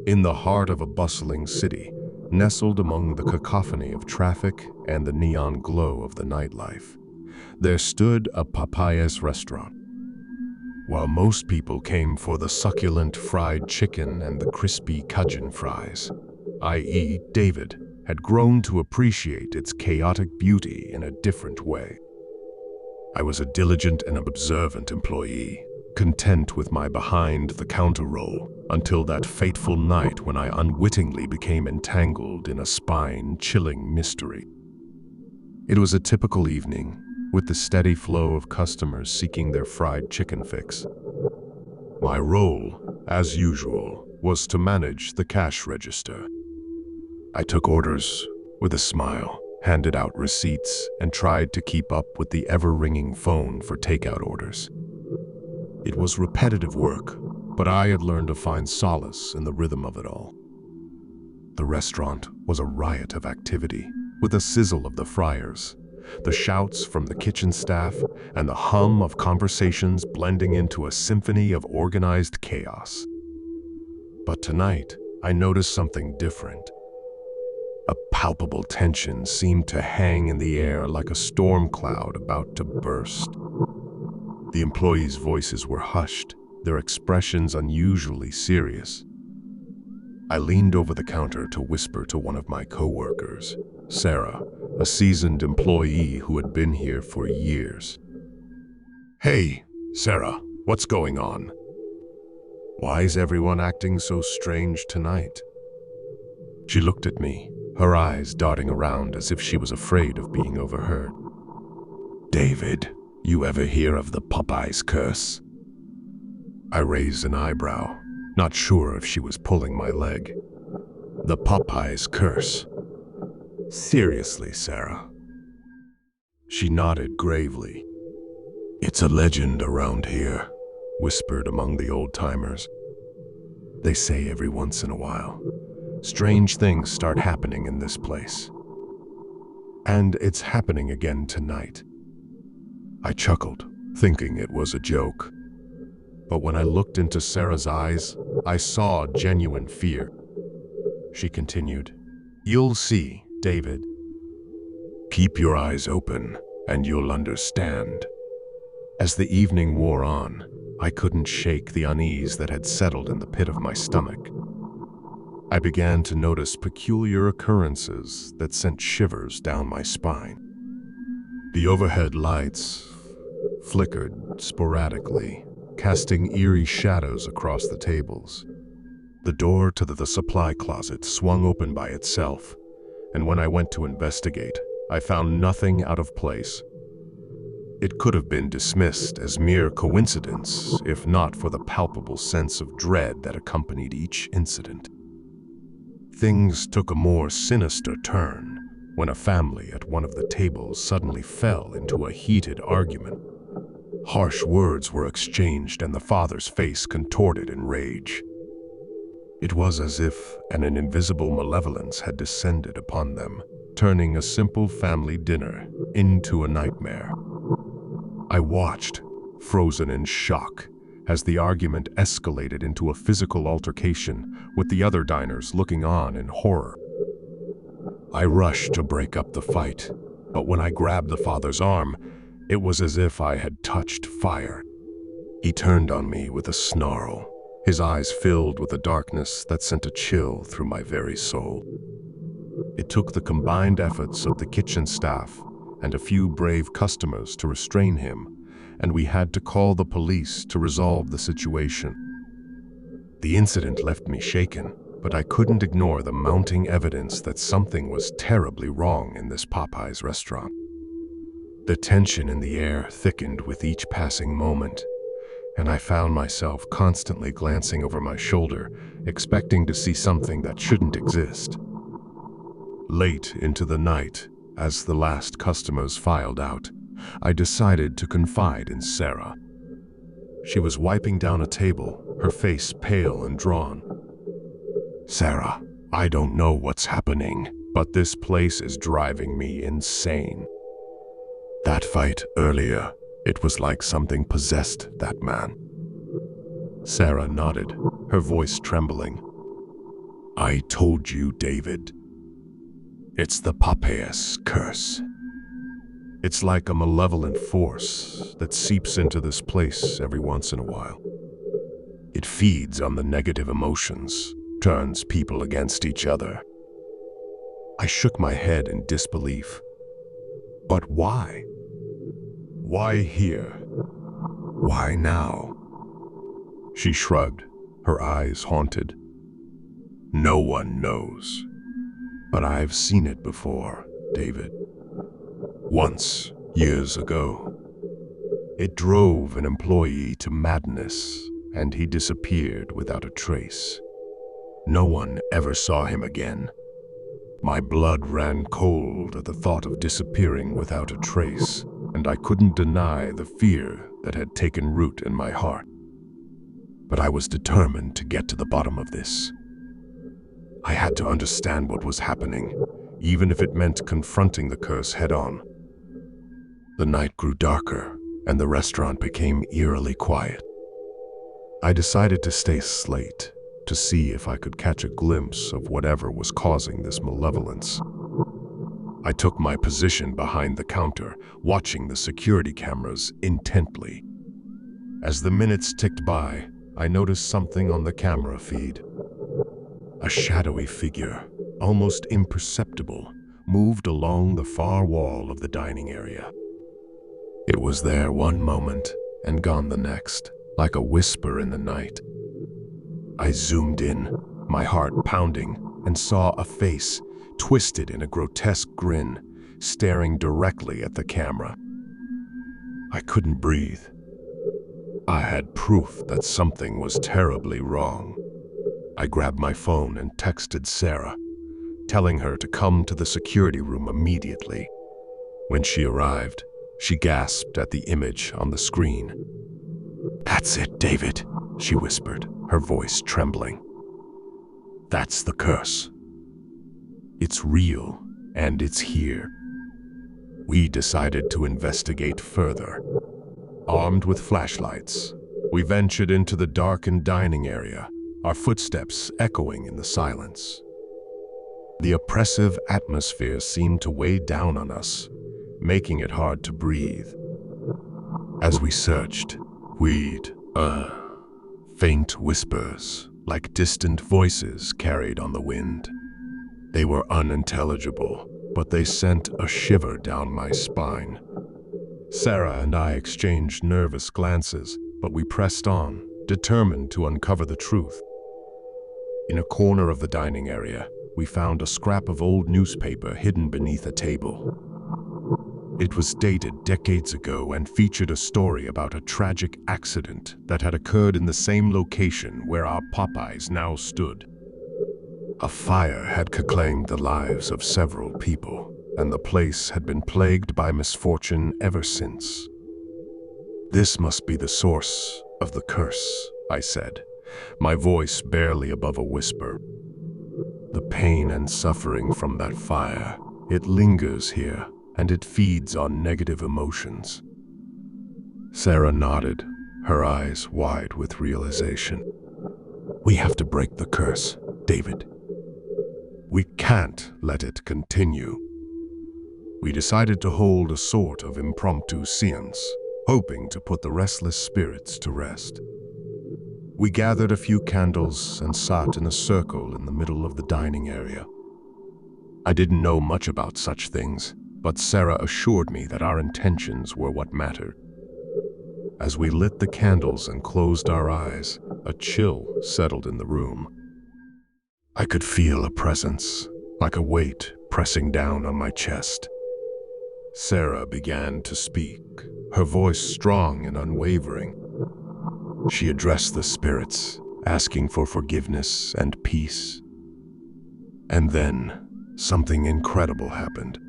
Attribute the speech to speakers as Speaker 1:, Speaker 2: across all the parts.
Speaker 1: In the heart of a bustling city, nestled among the cacophony of traffic and the neon glow of the nightlife, there stood a Popeyes restaurant. While most people came for the succulent fried chicken and the crispy Cajun fries, i.e., David had grown to appreciate its chaotic beauty in a different way. I was a diligent and observant employee, content with my behind-the-counter role until that fateful night when I unwittingly became entangled in a spine-chilling mystery. It was a typical evening, with the steady flow of customers seeking their fried chicken fix. My role, as usual, was to manage the cash register. I took orders with a smile, handed out receipts, and tried to keep up with the ever-ringing phone for takeout orders. It was repetitive work, but I had learned to find solace in the rhythm of it all. The restaurant was a riot of activity, with the sizzle of the fryers, the shouts from the kitchen staff, and the hum of conversations blending into a symphony of organized chaos. But tonight, I noticed something different. A palpable tension seemed to hang in the air like a storm cloud about to burst. The employees' voices were hushed, their expressions unusually serious. I leaned over the counter to whisper to one of my coworkers, Sarah, a seasoned employee who had been here for years. "Hey, Sarah, what's going on? Why is everyone acting so strange tonight?" She looked at me, her eyes darting around as if she was afraid of being overheard. "David, you ever hear of the Popeyes curse?" I raised an eyebrow, not sure if she was pulling my leg. "The Popeyes curse? Seriously, Sarah?" She nodded gravely. "It's a legend around here," whispered among the old-timers. "They say every once in a while, strange things start happening in this place. And it's happening again tonight." I chuckled, thinking it was a joke. But when I looked into Sarah's eyes, I saw genuine fear. She continued, "You'll see, David. Keep your eyes open, and you'll understand." As the evening wore on, I couldn't shake the unease that had settled in the pit of my stomach. I began to notice peculiar occurrences that sent shivers down my spine. The overhead lights flickered sporadically, casting eerie shadows across the tables. The door to the supply closet swung open by itself, and when I went to investigate, I found nothing out of place. It could have been dismissed as mere coincidence, if not for the palpable sense of dread that accompanied each incident. Things took a more sinister turn when a family at one of the tables suddenly fell into a heated argument. Harsh words were exchanged and the father's face contorted in rage. It was as if an invisible malevolence had descended upon them, turning a simple family dinner into a nightmare. I watched, frozen in shock, as the argument escalated into a physical altercation, with the other diners looking on in horror. I rushed to break up the fight, but when I grabbed the father's arm, it was as if I had touched fire. He turned on me with a snarl, his eyes filled with a darkness that sent a chill through my very soul. It took the combined efforts of the kitchen staff and a few brave customers to restrain him, and we had to call the police to resolve the situation. The incident left me shaken, but I couldn't ignore the mounting evidence that something was terribly wrong in this Popeyes restaurant. The tension in the air thickened with each passing moment, and I found myself constantly glancing over my shoulder, expecting to see something that shouldn't exist. Late into the night, as the last customers filed out, I decided to confide in Sarah. She was wiping down a table, her face pale and drawn. "Sarah, I don't know what's happening, but this place is driving me insane. That fight earlier, it was like something possessed that man." Sarah nodded, her voice trembling. I told you, David. It's the Popeyes curse. It's like a malevolent force that seeps into this place every once in a while. It feeds on the negative emotions, turns people against each other. I shook my head in disbelief. But why? Why here? Why now? She shrugged, her eyes haunted. No one knows. But I've seen it before, David. Once, years ago. It drove an employee to madness, and he disappeared without a trace. No one ever saw him again. My blood ran cold at the thought of disappearing without a trace, and I couldn't deny the fear that had taken root in my heart. But I was determined to get to the bottom of this. I had to understand what was happening, even if it meant confronting the curse head-on. The night grew darker, and the restaurant became eerily quiet. I decided to stay late to see if I could catch a glimpse of whatever was causing this malevolence. I took my position behind the counter, watching the security cameras intently. As the minutes ticked by, I noticed something on the camera feed. A shadowy figure, almost imperceptible, moved along the far wall of the dining area. It was there one moment and gone the next, like a whisper in the night. I zoomed in, my heart pounding, and saw a face, twisted in a grotesque grin, staring directly at the camera. I couldn't breathe. I had proof that something was terribly wrong. I grabbed my phone and texted Sarah, telling her to come to the security room immediately. When she arrived, she gasped at the image on the screen. "That's it, David," she whispered, her voice trembling. "That's the curse. It's real, and it's here." We decided to investigate further. Armed with flashlights, we ventured into the darkened dining area, our footsteps echoing in the silence. The oppressive atmosphere seemed to weigh down on us, making it hard to breathe. As we searched, we'd faint whispers, like distant voices carried on the wind. They were unintelligible, but they sent a shiver down my spine. Sarah and I exchanged nervous glances, but we pressed on, determined to uncover the truth. In a corner of the dining area, we found a scrap of old newspaper hidden beneath a table. It was dated decades ago and featured a story about a tragic accident that had occurred in the same location where our Popeyes now stood. A fire had claimed the lives of several people, and the place had been plagued by misfortune ever since. "This must be the source of the curse," I said, my voice barely above a whisper. "The pain and suffering from that fire, it lingers here, and it feeds on negative emotions." Sarah nodded, her eyes wide with realization. "We have to break the curse, David. We can't let it continue." We decided to hold a sort of impromptu séance, hoping to put the restless spirits to rest. We gathered a few candles and sat in a circle in the middle of the dining area. I didn't know much about such things, but Sarah assured me that our intentions were what mattered. As we lit the candles and closed our eyes, a chill settled in the room. I could feel a presence, like a weight pressing down on my chest. Sarah began to speak, her voice strong and unwavering. She addressed the spirits, asking for forgiveness and peace. And then, something incredible happened.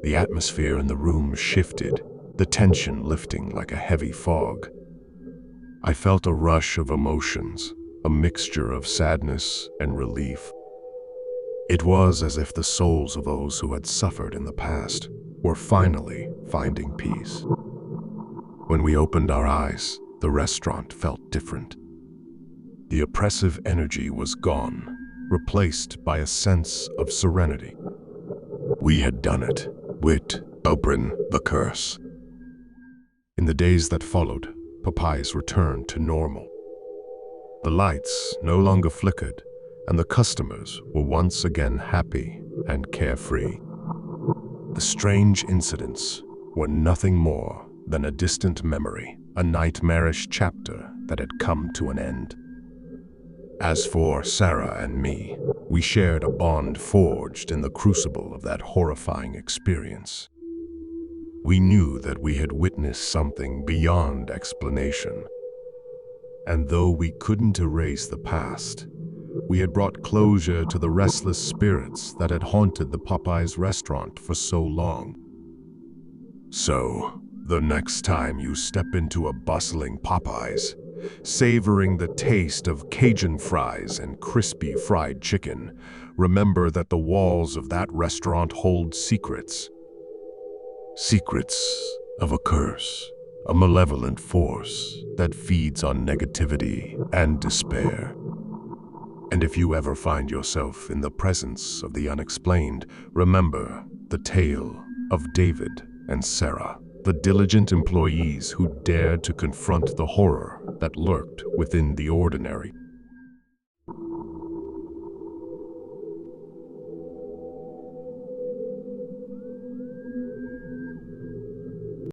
Speaker 1: The atmosphere in the room shifted, the tension lifting like a heavy fog. I felt a rush of emotions, a mixture of sadness and relief. It was as if the souls of those who had suffered in the past were finally finding peace. When we opened our eyes, the restaurant felt different. The oppressive energy was gone, replaced by a sense of serenity. We had done it. We'd opened the curse. In the days that followed, Popeyes returned to normal. The lights no longer flickered, and the customers were once again happy and carefree. The strange incidents were nothing more than a distant memory, a nightmarish chapter that had come to an end. As for Sarah and me, we shared a bond forged in the crucible of that horrifying experience. We knew that we had witnessed something beyond explanation. And though we couldn't erase the past, we had brought closure to the restless spirits that had haunted the Popeyes restaurant for so long. So, the next time you step into a bustling Popeyes, savoring the taste of Cajun fries and crispy fried chicken, remember that the walls of that restaurant hold secrets. Secrets of a curse, a malevolent force that feeds on negativity and despair. And if you ever find yourself in the presence of the unexplained, remember the tale of David and Sarah, the diligent employees who dared to confront the horror that lurked within the ordinary.